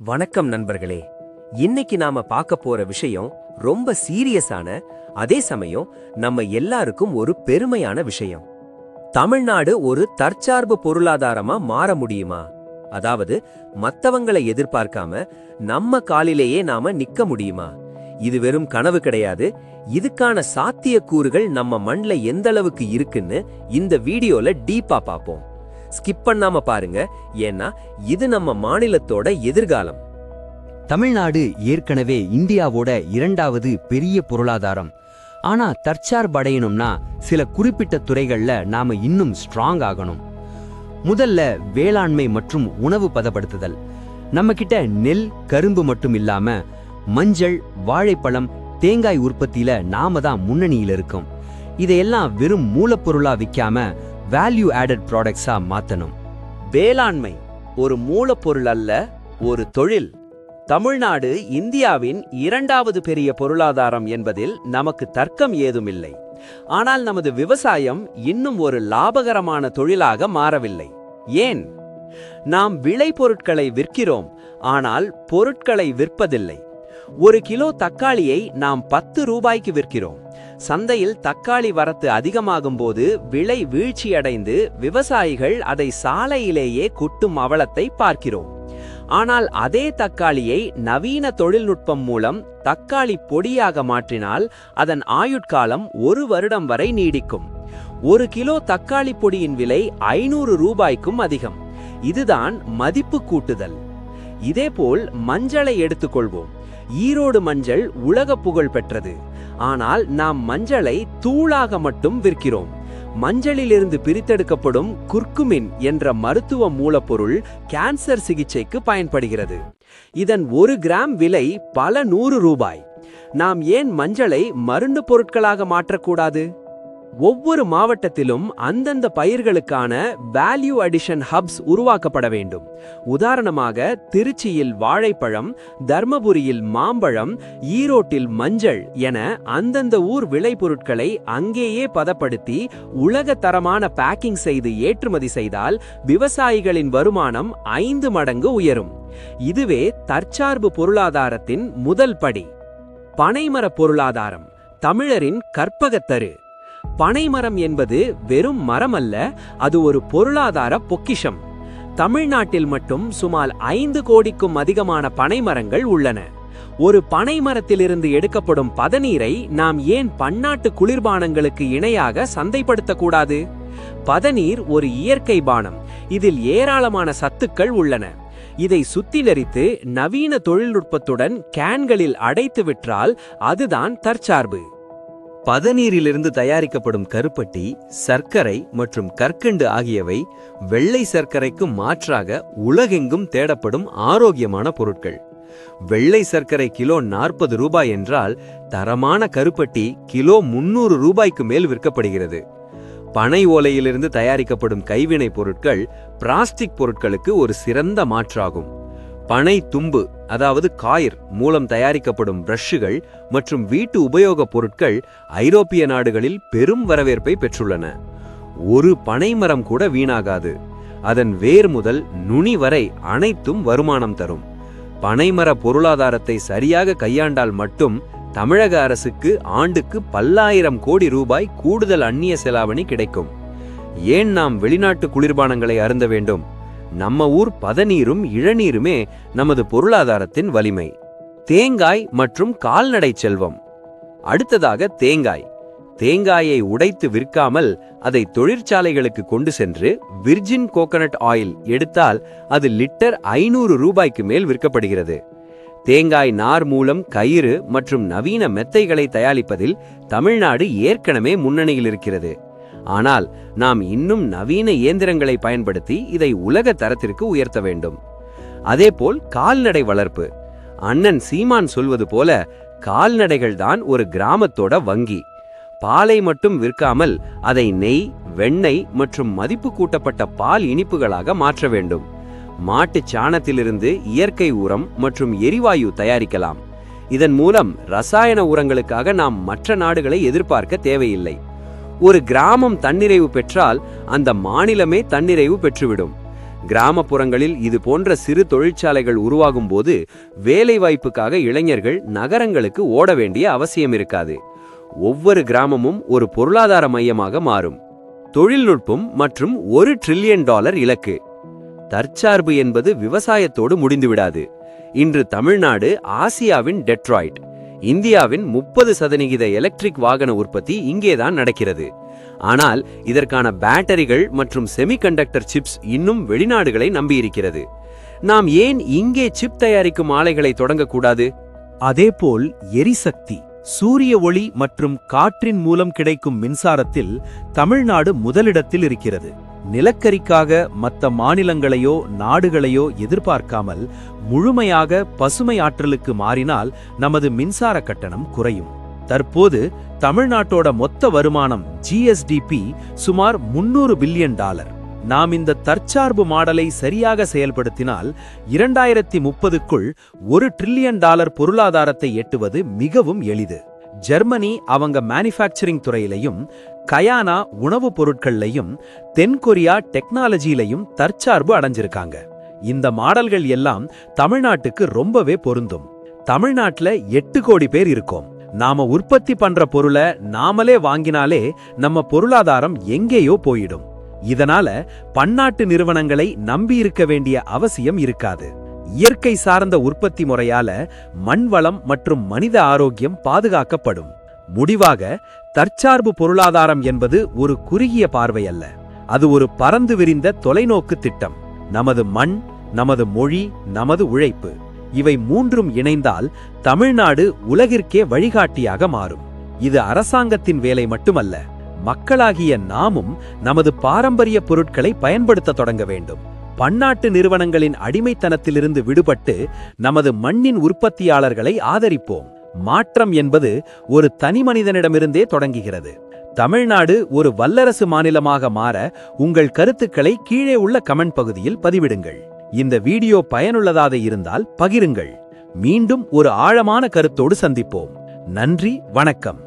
வணக்கம் நண்பர்களே. இன்னைக்கு நாம பார்க்க போற விஷயம் ரொம்ப சீரியஸான, அதே சமயம் நம்ம எல்லாருக்கும் ஒரு பெருமையான விஷயம். தமிழ்நாடு ஒரு தற்சார்பு பொருளாதாரமா மாற முடியுமா? அதாவது மத்தவங்களை எதிர்பார்க்காம நம்ம காலிலேயே நாம நிக்க முடியுமா? இது வெறும் கனவு கிடையாது. இதுக்கான சாத்தியக்கூறுகள் நம்ம மண்ல எந்த அளவுக்கு இருக்குன்னு இந்த வீடியோல டீப்பா பார்ப்போம். ஸ்கிப் பண்ணாம பாருங்க, ஏன்னா இது நம்ம மாநிலத்தோட எதிர்காலம். தமிழ்நாடு ஏற்கனவே இந்தியாவோட இரண்டாவது பெரிய பொருளாதாரம். ஆனா தற்சார்படையணும்னா சில குறிப்பிட்ட துறைகள்ல நாம இன்னும் ஸ்ட்ராங் ஆகணும். முதல்ல வேளாண்மை மற்றும் உணவு பதப்படுத்துதல். நம்ம கிட்ட நெல், கரும்பு மட்டும் இல்லாம மஞ்சள், வாழைப்பழம், தேங்காய் உற்பத்தியில நாம தான் முன்னணியில் இருக்கோம். இதையெல்லாம் வெறும் மூலப்பொருளா விற்காம வேல்யூ ஆடட் ப்ராடக்ட்ஸா மாத்தணும். வேளாண்மை ஒரு மூலப்பொருள் அல்ல, ஒரு தொழில். தமிழ்நாடு இந்தியாவின் இரண்டாவது பெரிய பொருளாதாரம் என்பதில் நமக்கு தர்க்கம் ஏதுமில்லை. ஆனால் நமது விவசாயம் இன்னும் ஒரு லாபகரமான தொழிலாக மாறவில்லை. ஏன்? நாம் விளைபொருட்களை விற்கிறோம், ஆனால் பொருட்களை விற்பதில்லை. ஒரு கிலோ தக்காளியை நாம் 10 ரூபாய்க்கு விற்கிறோம். சந்தையில் தக்காளி வரத்து அதிகமாகும் போது விலை வீழ்ச்சியடைந்து விவசாயிகள் அதை சாலையிலேயே கொட்டும் அவலத்தை பார்க்கிறோம். ஆனால் அதே தக்காளியை நவீன தொழில்நுட்பம் மூலம் தக்காளி பொடியாக மாற்றினால் அதன் ஆயுட்காலம் 1 வருடம் வரை நீடிக்கும். 1 கிலோ தக்காளி பொடியின் விலை 500 ரூபாய்க்கும் அதிகம். இதுதான் மதிப்பு கூட்டுதல். இதேபோல் மஞ்சளை எடுத்துக்கொள்வோம். ஈரோடு மஞ்சள் உலக புகழ் பெற்றது. ஆனால் நாம் மஞ்சளை தூளாக மட்டும் விற்கிறோம். மஞ்சளிலிருந்து பிரித்தெடுக்கப்படும் குர்குமின் என்ற மருத்துவ மூலப்பொருள் கேன்சர் சிகிச்சைக்கு பயன்படுகிறது. இதன் 1 கிராம் விலை பல 100 ரூபாய். நாம் ஏன் மஞ்சளை மருந்து பொருட்களாக மாற்றக்கூடாது? ஒவ்வொரு மாவட்டத்திலும் அந்தந்த பயிர்களுக்கான வேல்யூ அடிஷன் ஹப்ஸ் உருவாக்கப்பட வேண்டும். உதாரணமாக திருச்சியில் வாழைப்பழம், தர்மபுரியில் மாம்பழம், ஈரோட்டில் மஞ்சள் என அந்தந்த ஊர் விளைபொருட்களை அங்கேயே பதப்படுத்தி உலக தரமான பேக்கிங் செய்து ஏற்றுமதி செய்தால் விவசாயிகளின் வருமானம் 5 மடங்கு உயரும். இதுவே தற்சார்பு பொருளாதாரத்தின் முதல் படி. பனைமர பொருளாதாரம் தமிழரின் கற்பகத்தரு. பனைமரம் என்பது வெறும் மரம் அல்ல, அது ஒரு பொருளாதார பொக்கிஷம். தமிழ்நாட்டில் மட்டும் சுமார் 5 கோடிக்கும் அதிகமான பனைமரங்கள் உள்ளன. ஒரு பனைமரத்திலிருந்து எடுக்கப்படும் பதநீரை நாம் ஏன் பன்னாட்டு குளிர்பானங்களுக்கு இணையாக சந்தைப்படுத்தக்கூடாது? பதநீர் ஒரு இயற்கை பானம். இதில் ஏராளமான சத்துக்கள் உள்ளன. இதை சுத்திகரித்து நவீன தொழில்நுட்பத்துடன் கேன்களில் அடைத்து விற்றால் அதுதான் தற்சார்பு. பதநீரிலிருந்து தயாரிக்கப்படும் கருப்பட்டி, சர்க்கரை மற்றும் கற்கண்டு ஆகியவை வெள்ளை சர்க்கரைக்கு மாற்றாக உலகெங்கும் தேடப்படும் ஆரோக்கியமான பொருட்கள். வெள்ளை சர்க்கரை கிலோ 40 ரூபாய் என்றால் தரமான கருப்பட்டி கிலோ 300 ரூபாய்க்கு மேல் விற்கப்படுகிறது. பனை ஓலையிலிருந்து தயாரிக்கப்படும் கைவினை பொருட்கள் பிளாஸ்டிக் பொருட்களுக்கு ஒரு சிறந்த மாற்றாகும். பனை தும்பு, அதாவது காயர் மூலம் தயாரிக்கப்படும் பிரஷ்கள் மற்றும் வீட்டு உபயோகப் பொருட்கள் ஐரோப்பிய நாடுகளில் பெரும் வரவேற்பை பெற்றுள்ளன. ஒரு பனைமரம் கூட வீணாகாது. அதன் வேர் முதல் நுனி வரை அனைத்தும் வருமானம் தரும். பனைமர பொருளாதாரத்தை சரியாக கையாண்டால் மட்டும் தமிழக அரசுக்கு ஆண்டுக்கு பல்லாயிரம் கோடி ரூபாய் கூடுதல் அந்நிய செலாவணி கிடைக்கும். ஏன் நாம் வெளிநாட்டு குளிர்பானங்களை அருந்த வேண்டும்? நம்ம ஊர் பதநீரும் இளநீருமே நமது பொருளாதாரத்தின் வலிமை. தேங்காய் மற்றும் கால்நடை செல்வம். அடுத்ததாக தேங்காய். தேங்காயை உடைத்து விற்காமல் அதை தொழிற்சாலைகளுக்கு கொண்டு சென்று விர்ஜின் கோகனட் ஆயில் எடுத்தால் அது லிட்டர் 500 ரூபாய்க்கு மேல் விற்கப்படுகிறது. தேங்காய் நார் மூலம் கயிறு மற்றும் நவீன மெத்தைகளை தயாரிப்பதில் தமிழ்நாடு ஏற்கனவே முன்னணியில் இருக்கிறது. ஆனால் நாம் இன்னும் நவீன இயந்திரங்களை பயன்படுத்தி இதை உலக தரத்திற்கு உயர்த்த வேண்டும். அதேபோல் கால்நடை வளர்ப்பு. அண்ணன் சீமான் சொல்வது போல கால்நடைகள் தான் ஒரு கிராமத்தோட வங்கி. பாலை மட்டும் விற்காமல் அதை நெய், வெண்ணெய் மற்றும் மதிப்பு கூட்டப்பட்ட பால் இனிப்புகளாக மாற்ற வேண்டும். மாட்டு சாணத்திலிருந்து இயற்கை உரம் மற்றும் எரிவாயு தயாரிக்கலாம். இதன் மூலம் ரசாயன உரங்களுக்காக நாம் மற்ற நாடுகளை எதிர்பார்க்க தேவையில்லை. ஒரு கிராமம் தன்னிறைவு பெற்றால் அந்த மாநிலமே தன்னிறைவு பெற்றுவிடும். கிராமப்புறங்களில் இது போன்ற சிறு தொழிற்சாலைகள் உருவாகும் போது வேலைவாய்ப்புக்காக இளைஞர்கள் நகரங்களுக்கு ஓட வேண்டிய அவசியம் இருக்காது. ஒவ்வொரு கிராமமும் ஒரு பொருளாதார மையமாக மாறும். தொழில்நுட்பம் மற்றும் $1 டிரில்லியன் இலக்கு. தற்சார்பு என்பது விவசாயத்தோடு முடிந்துவிடாது. இன்று தமிழ்நாடு ஆசியாவின் டெட்ராய்ட். இந்தியாவின் 30% எலக்ட்ரிக் வாகன உற்பத்தி இங்கேதான் நடக்கிறது. ஆனால் இதற்கான பேட்டரிகள் மற்றும் செமிகண்டக்டர் சிப்ஸ் இன்னும் வெளிநாடுகளை நம்பியிருக்கிறது. நாம் ஏன் இங்கே சிப் தயாரிக்கும் ஆலைகளை தொடங்கக்கூடாது? அதேபோல் எரிசக்தி, சூரிய ஒளி மற்றும் காற்றின் மூலம் கிடைக்கும் மின்சாரத்தில் தமிழ்நாடு முதலிடத்தில் இருக்கிறது. நிலக்கரிக்காக மற்ற மாநிலங்களையோ நாடுகளையோ எதிர்பார்க்காமல் முழுமையாக பசுமை ஆற்றலுக்கு மாறினால் நமது மின்சார கட்டணம் குறையும். தற்போது தமிழ்நாட்டோட மொத்த வருமானம் ஜிஎஸ்டிபி சுமார் $300 பில்லியன். நாம் இந்த தற்சார்பு மாடலை சரியாக செயல்படுத்தினால் 2030க்குள் $1 டிரில்லியன் பொருளாதாரத்தை எட்டுவது மிகவும் எளிது. ஜெர்மனி அவங்க மேனுஃபேக்சரிங் துறையிலையும், கயானா உணவுப் பொருட்கள்லையும், தென்கொரியா டெக்னாலஜியிலையும் தற்சார்பு அடைஞ்சிருக்காங்க. இந்த மாடல்கள் எல்லாம் தமிழ்நாட்டுக்கு ரொம்பவே பொருந்தும். தமிழ்நாட்டுல 8 கோடி பேர் இருக்கோம். நாம உற்பத்தி பண்ற பொருளை நாமளே வாங்கினாலே நம்ம பொருளாதாரம் எங்கேயோ போயிடும். இதனால பன்னாட்டு நிறுவனங்களை நம்பி இருக்க வேண்டிய அவசியம் இருக்காது. இயற்கை சார்ந்த உற்பத்தி முறையால மண் வளம் மற்றும் மனித ஆரோக்கியம் பாதுகாக்கப்படும். முடிவாக, தற்சார்பு பொருளாதாரம் என்பது ஒரு குறுகிய பார்வை அல்ல. அது ஒரு பரந்து விரிந்த தொலைநோக்கு திட்டம். நமது மண், நமது மொழி, நமது உழைப்பு, இவை மூன்றும் இணைந்தால் தமிழ்நாடு உலகிற்கே வழிகாட்டியாக மாறும். இது அரசாங்கத்தின் வேலை மட்டுமல்ல. மக்களாகிய நாமும் நமது பாரம்பரிய பொருட்களை பயன்படுத்த தொடங்க வேண்டும். பன்னாட்டு நிறுவனங்களின் அடிமைத்தனத்திலிருந்து விடுபட்டு நமது மண்ணின் உற்பத்தியாளர்களை ஆதரிப்போம். மாற்றம் என்பது ஒரு தனிமனிதனிடமிருந்தே தொடங்குகிறது. தமிழ்நாடு ஒரு வல்லரசு மாநிலமாக மாற உங்கள் கருத்துக்களை கீழே உள்ள கமெண்ட் பகுதியில் பதிவிடுங்கள். இந்த வீடியோ பயனுள்ளதாக இருந்தால் பகிருங்கள். மீண்டும் ஒரு ஆழமான கருத்தோடு சந்திப்போம். நன்றி, வணக்கம்.